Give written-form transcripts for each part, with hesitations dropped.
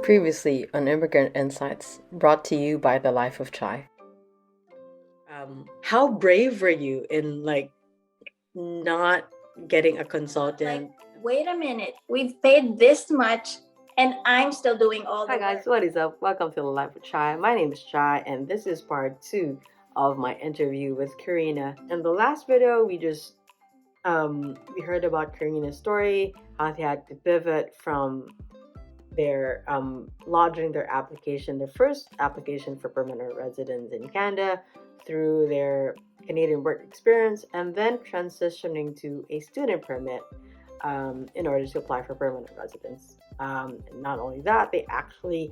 Previously on Immigrant Insights, brought to you by The Life of Chai. How brave were you in not getting a consultant? Wait a minute, we've paid this much and I'm still doing all the Hi guys, what is up? Welcome to The Life of Chai. My name is Chai and this is part 2 of my interview with Karina. In the last video, we heard about Karina's story, how they had to pivot from their lodging their first application for permanent residence in Canada, through their Canadian work experience, and then transitioning to a student permit in order to apply for permanent residence. Not only that, they actually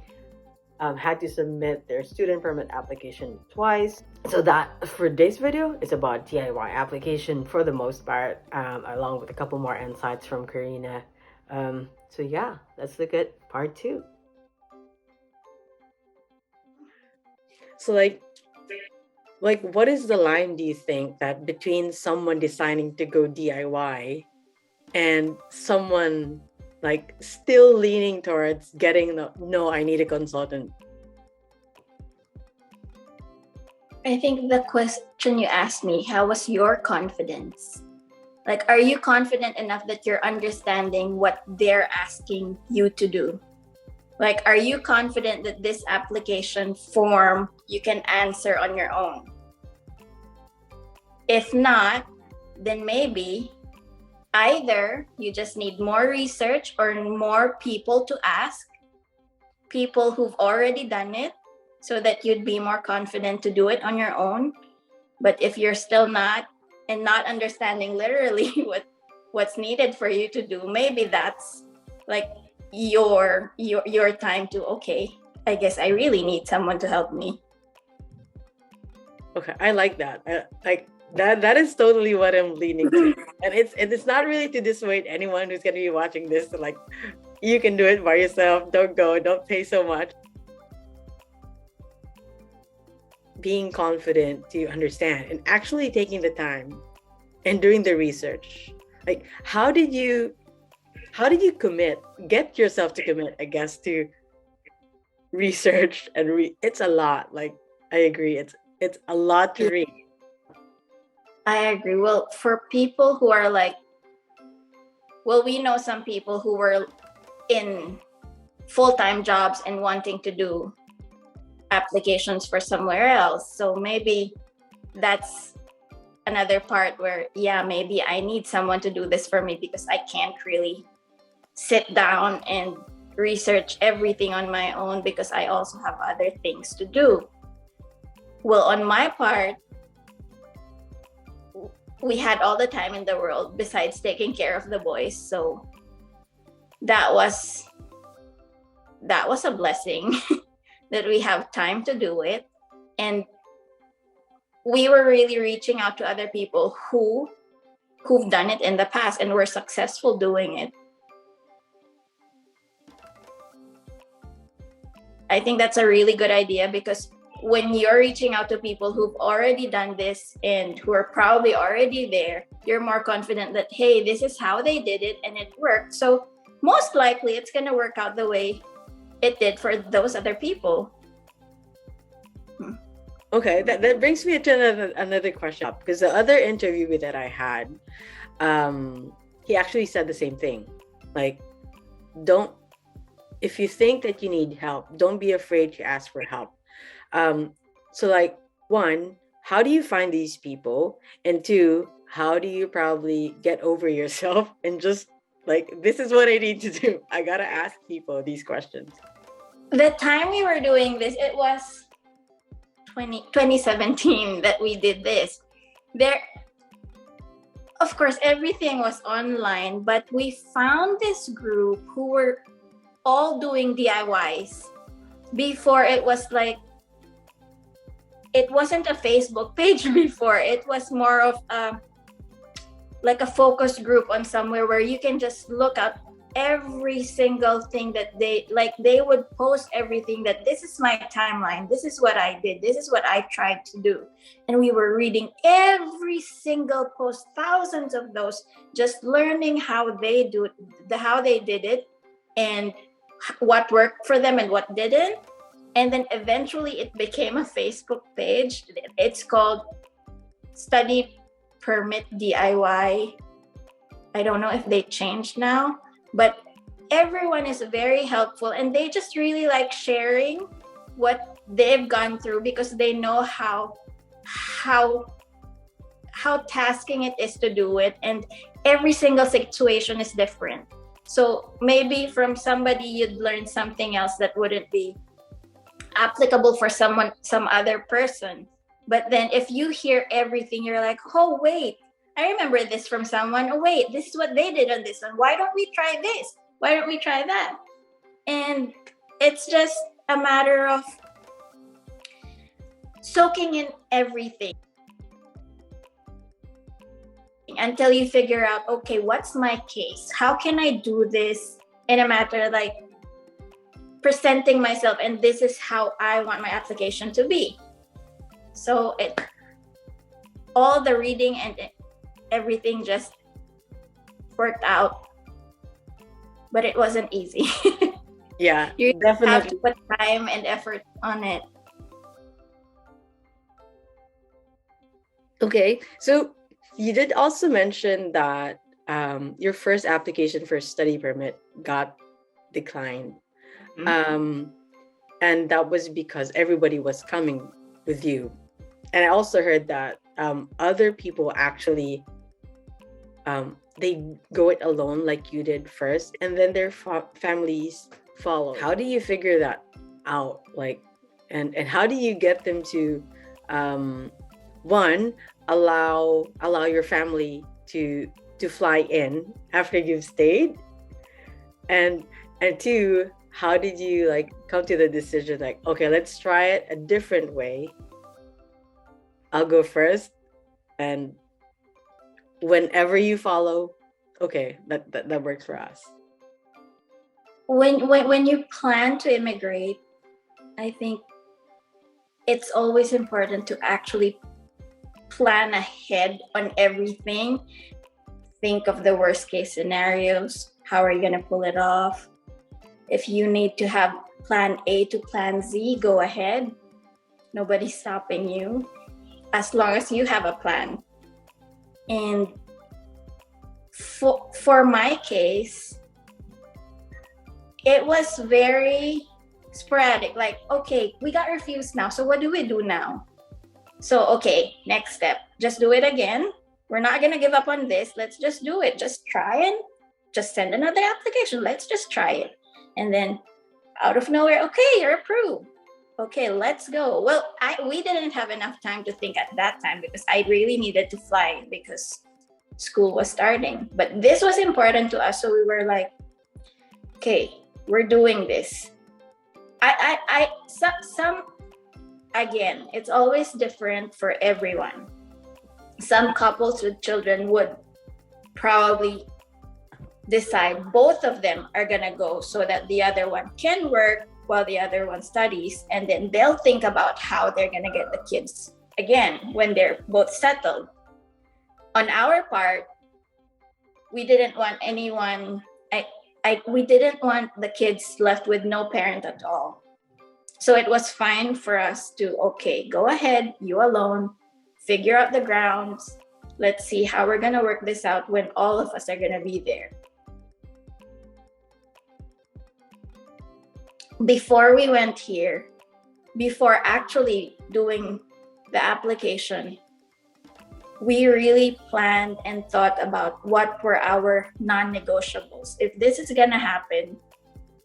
had to submit their student permit application twice. So that for today's video is about DIY application for the most part, along with a couple more insights from Karina. So yeah, let's look at part 2. So what is the line, do you think, that between someone deciding to go DIY and someone still leaning towards getting no, I need a consultant? I think the question you asked me, how was your confidence? Are you confident enough that you're understanding what they're asking you to do? Are you confident that this application form you can answer on your own? If not, then maybe either you just need more research or more people to ask, people who've already done it, so that you'd be more confident to do it on your own. But if you're still not, and not understanding literally what's needed for you to do, maybe that's your time to, okay, I guess I really need someone to help me. Okay, I like that. That is totally what I'm leaning to. And it's not really to dissuade anyone who's going to be watching this to you can do it by yourself, don't pay so much. Being confident to understand and actually taking the time and doing the research. How did you get yourself to commit, I guess, to research and it's a lot. I agree, it's a lot to read. I agree. Well, for people who are we know some people who were in full-time jobs and wanting to do applications for somewhere else. So maybe that's another part where, yeah, maybe I need someone to do this for me because I can't really sit down and research everything on my own because I also have other things to do. Well, on my part, we had all the time in the world besides taking care of the boys. So that was a blessing that we have time to do it. And we were really reaching out to other people who've done it in the past and were successful doing it. I think that's a really good idea, because when you're reaching out to people who've already done this and who are probably already there, you're more confident that, hey, this is how they did it and it worked. So most likely it's going to work out the way it did for those other people. Okay, that brings me to another question, because the other interview that I had, he actually said the same thing. If you think that you need help, don't be afraid to ask for help. So one, how do you find these people? And two, how do you probably get over yourself and just this is what I need to do, I gotta ask people these questions? The time we were doing this, it was 2017 that we did this. Of course, everything was online, but we found this group who were all doing DIYs. Before, it was it wasn't a Facebook page before. It was more of a focus group on somewhere where you can just look up every single thing that they would post everything, that this is my timeline, this is what I did, this is what I tried to do. And we were reading every single post, thousands of those, just learning how they did it and what worked for them and what didn't. And then eventually it became a Facebook page. It's called Study Permit DIY. I don't know if they changed now, but everyone is very helpful, and they just really like sharing what they've gone through, because they know how tasking it is to do it, and every single situation is different. So maybe from somebody you'd learn something else that wouldn't be applicable for some other person. But then if you hear everything, you're like, oh wait, I remember this from someone. Oh wait, this is what they did on this one. Why don't we try this? Why don't we try that? And it's just a matter of soaking in everything until you figure out, okay, what's my case? How can I do this in a matter like presenting myself, and this is how I want my application to be. So all the reading and everything just worked out, but it wasn't easy. Yeah, You definitely have to put time and effort on it. Okay, so you did also mention that your first application for study permit got declined. And that was because everybody was coming with you. And I also heard that other people actually, they go it alone like you did first, and then their families follow. How do you figure that out? Like, and how do you get them to, one, allow your family to fly in after you've stayed, and two, how did you like come to the decision like, okay, let's try it a different way, I'll go first, and whenever you follow, okay, that works for us. When you plan to immigrate, I think it's always important to actually plan ahead on everything. Think of the worst case scenarios. How are you going to pull it off? If you need to have plan A to plan Z, go ahead. Nobody's stopping you, as long as you have a plan. And for my case, it was very sporadic. Like, okay, we got refused now, so what do we do now? So, okay, next step, just do it again. We're not going to give up on this. Let's just do it. Just try and just send another application. Let's just try it. And then out of nowhere, okay, you're approved. Okay, let's go. Well, we didn't have enough time to think at that time, because I really needed to fly because school was starting. But this was important to us. So we were like, okay, we're doing this. Some again, it's always different for everyone. Some couples with children would probably decide both of them are gonna go so that the other one can work while the other one studies, and then they'll think about how they're gonna get the kids again when they're both settled. On our part, we didn't want anyone, we didn't want the kids left with no parent at all. So it was fine for us to, okay, go ahead, you alone, figure out the grounds. Let's see how we're gonna work this out when all of us are gonna be there. Before we went here, before actually doing the application, we really planned and thought about what were our non-negotiables. If this is gonna happen,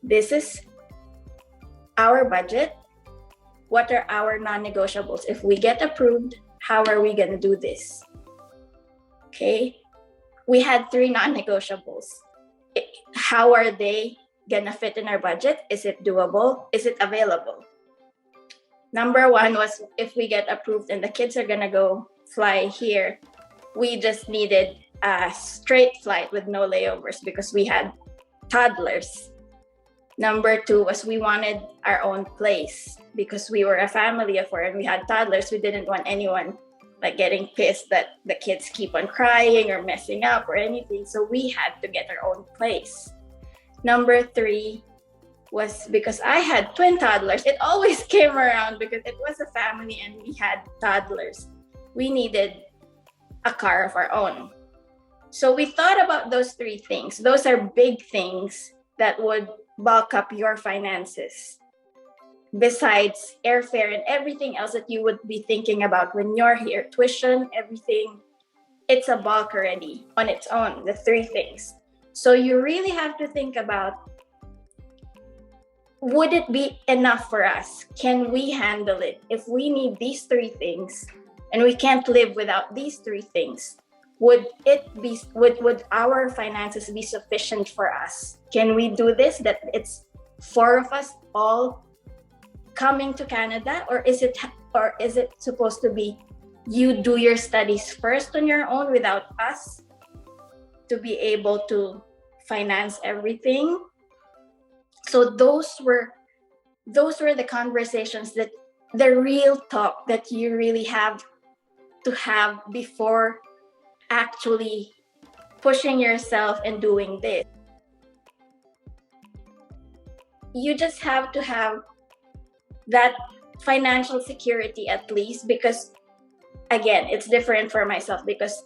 this is our budget. What are our non-negotiables? If we get approved, how are we gonna do this? Okay, we had 3 non-negotiables. How are they gonna fit in our budget? Is it doable? Is it available? Number 1 was, if we get approved and the kids are gonna go fly here, we just needed a straight flight with no layovers, because we had toddlers. Number 2 was we wanted our own place because we were a family of 4 and we had toddlers. We didn't want anyone like getting pissed that the kids keep on crying or messing up or anything. So we had to get our own place. Number 3 was because I had twin toddlers. It always came around because it was a family and we had toddlers. We needed a car of our own. So we thought about those 3 things. Those are big things that would bulk up your finances. Besides airfare and everything else that you would be thinking about when you're here, tuition, everything, it's a bulk already on its own, the 3 things. So you really have to think about, would it be enough for us? Can we handle it? If we need these 3 things and we can't live without these 3 things, would our finances be sufficient for us? Can we do this? That it's 4 of us all coming to Canada, or is it supposed to be you do your studies first on your own without us to be able to finance everything? So those were the conversations, that the real talk that you really have to have before actually pushing yourself and doing this. You just have to have that financial security at least, because again, it's different for myself because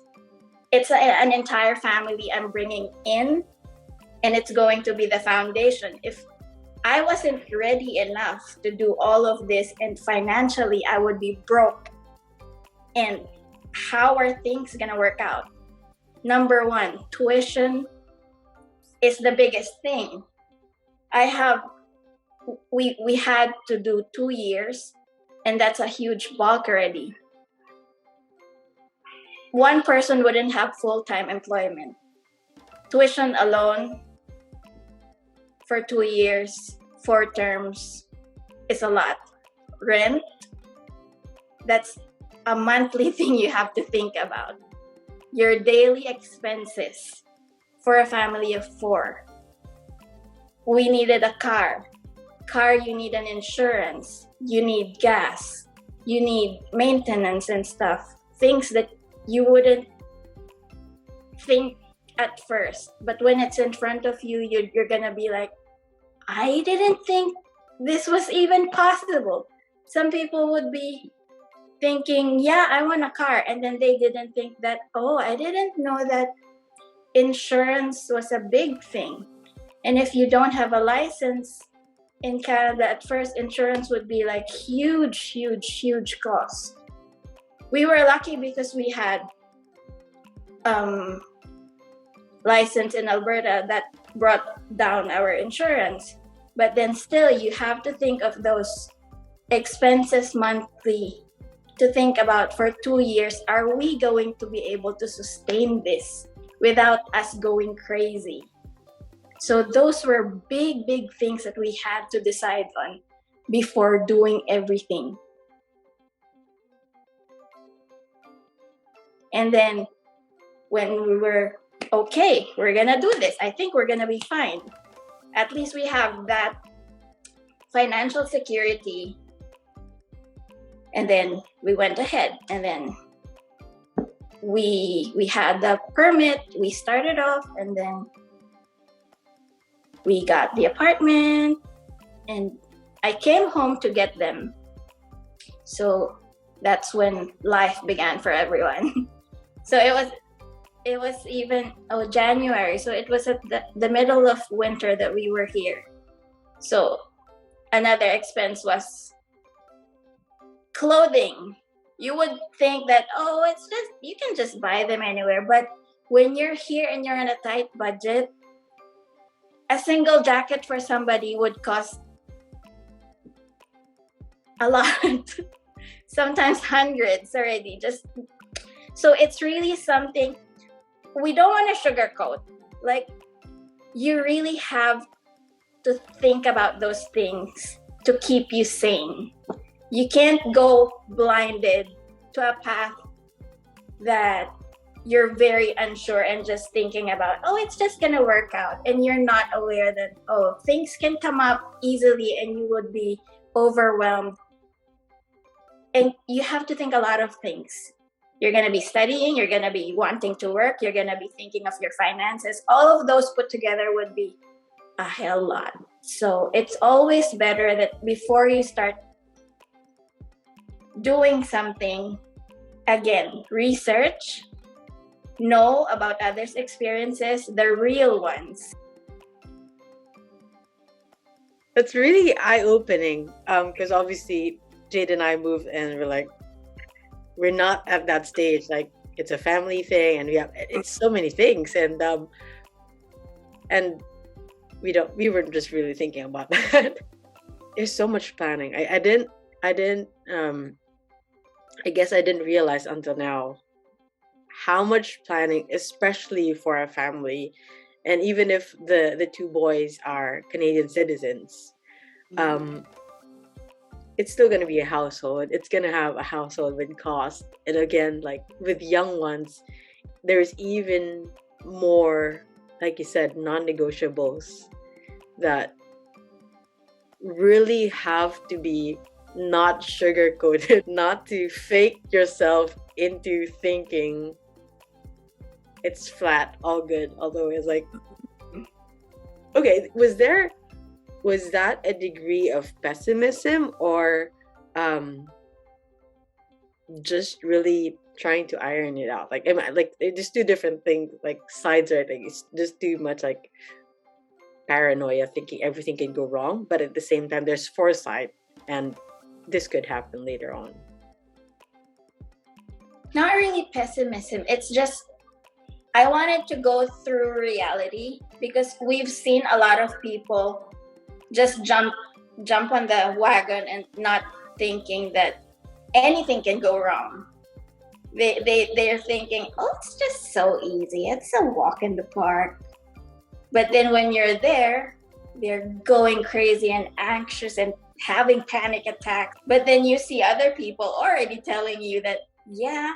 it's an entire family I'm bringing in, and it's going to be the foundation. If I wasn't ready enough to do all of this and financially I would be broke, and how are things gonna work out? Number 1, tuition is the biggest thing. We had to do 2 years, and that's a huge bulk already. One person wouldn't have full-time employment. Tuition alone for 2 years, 4 terms, is a lot. Rent, that's a monthly thing you have to think about. Your daily expenses for a family of 4. We needed a car. You need an insurance. You need gas. You need maintenance and stuff. Things that you wouldn't think at first. But when it's in front of you, you're going to be like, I didn't think this was even possible. Some people would be thinking, yeah, I want a car. And then they didn't think that, oh, I didn't know that insurance was a big thing. And if you don't have a license in Canada, at first, insurance would be like huge cost. We were lucky because we had license in Alberta that brought down our insurance. But then still, you have to think of those expenses monthly to think about for 2 years. Are we going to be able to sustain this without us going crazy? So those were big things that we had to decide on before doing everything. And then when we were, okay, we're gonna do this, I think we're gonna be fine. At least we have that financial security. And then we went ahead, and then we had the permit, we started off, and then we got the apartment, and I came home to get them. So that's when life began for everyone. So it was even January. So it was at the middle of winter that we were here. So another expense was clothing. You would think that, oh, it's just, you can just buy them anywhere. But when you're here and you're on a tight budget, a single jacket for somebody would cost a lot. Sometimes hundreds already. So it's really something we don't want to sugarcoat. Like, you really have to think about those things to keep you sane. You can't go blinded to a path that you're very unsure and just thinking about, oh, it's just gonna work out, and you're not aware that, oh, things can come up easily and you would be overwhelmed. And you have to think a lot of things. You're going to be studying, you're going to be wanting to work, you're going to be thinking of your finances. All of those put together would be a hell lot. So it's always better that before you start doing something, again, research, know about others' experiences, the real ones. That's really eye-opening, because obviously Jade and I moved and we're not at that stage. Like, it's a family thing and it's so many things, and we weren't just really thinking about that. There's so much planning. I guess I didn't realize until now how much planning, especially for a family. And even if the two boys are Canadian citizens, it's still going to be a household. It's going to have a household with cost. And again, like with young ones, there's even more, like you said, non-negotiables that really have to be not sugar-coated, not to fake yourself into thinking it's flat, all good. Although it's like, okay, was that a degree of pessimism, or just really trying to iron it out? Like, it's just two different things, like sides, right? Like, it's just too much like paranoia, thinking everything can go wrong, but at the same time there's foresight and this could happen later on. Not really pessimism. It's just I wanted to go through reality, because we've seen a lot of people just jump on the wagon and not thinking that anything can go wrong. They're thinking, oh, it's just so easy. It's a walk in the park. But then when you're there, they're going crazy and anxious and having panic attacks. But then you see other people already telling you that, yeah,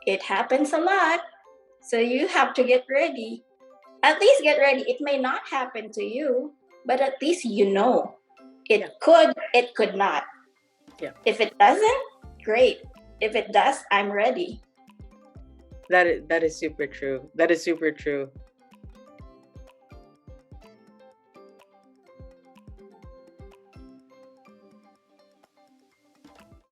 it happens a lot. So you have to get ready. At least get ready. It may not happen to you, but at least you know. It could not. Yeah. If it doesn't, great. If it does, I'm ready. That is super true. That is super true.